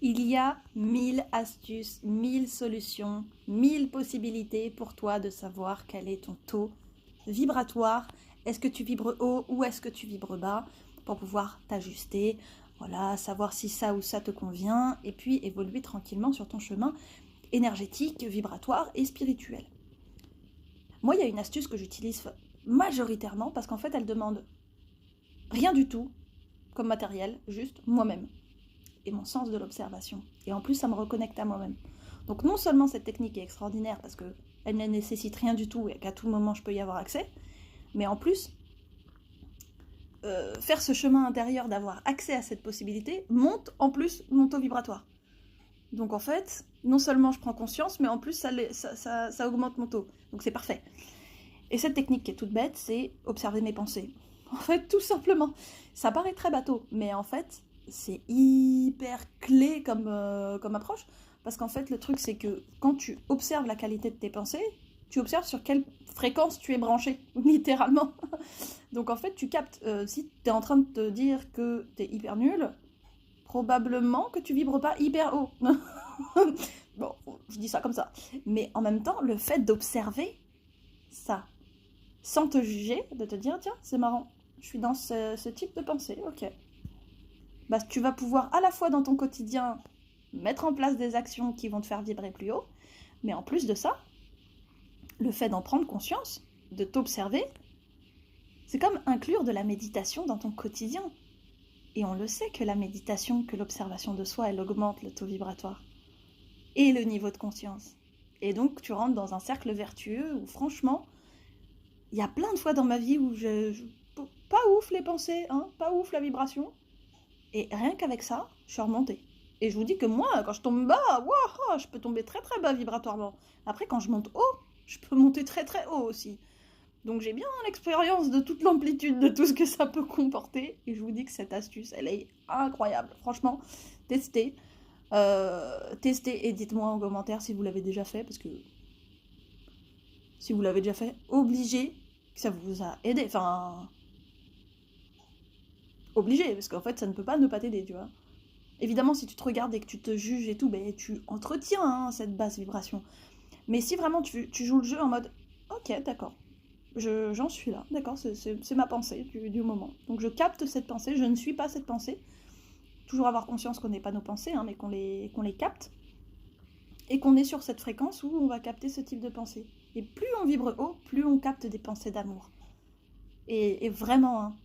Il y a 1000 astuces, 1000 solutions, 1000 possibilités pour toi de savoir quel est ton taux vibratoire. Est-ce que tu vibres haut ou est-ce que tu vibres bas pour pouvoir t'ajuster, voilà, savoir si ça ou ça te convient et puis évoluer tranquillement sur ton chemin énergétique, vibratoire et spirituel. Moi, il y a une astuce que j'utilise majoritairement parce qu'en fait, elle demande rien du tout comme matériel, juste moi-même et mon sens de l'observation. Et en plus, ça me reconnecte à moi-même. Donc non seulement cette technique est extraordinaire parce qu'elle ne nécessite rien du tout et qu'à tout moment je peux y avoir accès, mais en plus, faire ce chemin intérieur d'avoir accès à cette possibilité monte en plus mon taux vibratoire. Donc en fait, non seulement je prends conscience, mais en plus ça augmente mon taux. Donc c'est parfait. Et cette technique qui est toute bête, c'est observer mes pensées. En fait, tout simplement. Ça paraît très bateau, mais en fait, c'est hyper clé comme approche. Parce qu'en fait, le truc, c'est que quand tu observes la qualité de tes pensées, tu observes sur quelle fréquence tu es branché, littéralement. Donc en fait, tu captes, si tu es en train de te dire que tu es hyper nul, probablement que tu vibres pas hyper haut. Bon, je dis ça comme ça. Mais en même temps, le fait d'observer ça, sans te juger, de te dire, tiens, c'est marrant, je suis dans ce type de pensée, ok. Bah, tu vas pouvoir à la fois dans ton quotidien mettre en place des actions qui vont te faire vibrer plus haut, mais en plus de ça, le fait d'en prendre conscience, de t'observer, c'est comme inclure de la méditation dans ton quotidien. Et on le sait que la méditation, que l'observation de soi, elle augmente le taux vibratoire et le niveau de conscience. Et donc tu rentres dans un cercle vertueux où franchement, il y a plein de fois dans ma vie où pas ouf les pensées, hein, pas ouf la vibration. Et rien qu'avec ça, je suis remontée. Et je vous dis que moi, quand je tombe bas, wow, je peux tomber très très bas vibratoirement. Après, quand je monte haut, je peux monter très très haut aussi. Donc j'ai bien l'expérience de toute l'amplitude de tout ce que ça peut comporter. Et je vous dis que cette astuce, elle est incroyable. Franchement, testez. Testez et dites-moi en commentaire si vous l'avez déjà fait. Parce que si vous l'avez déjà fait, obligé que ça vous a aidé. Enfin, obligé, parce qu'en fait, ça ne peut pas ne pas t'aider, tu vois. Évidemment, si tu te regardes et que tu te juges et tout, ben, tu entretiens hein, cette basse vibration. Mais si vraiment tu joues le jeu en mode « Ok, d'accord, j'en suis là, d'accord, c'est ma pensée du moment. Donc je capte cette pensée, je ne suis pas cette pensée. Toujours avoir conscience qu'on n'est pas nos pensées, hein, mais qu'on les capte. Et qu'on est sur cette fréquence où on va capter ce type de pensée. Et plus on vibre haut, plus on capte des pensées d'amour. Et vraiment, hein,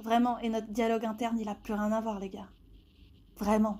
vraiment, et notre dialogue interne, il a plus rien à voir, les gars. Vraiment.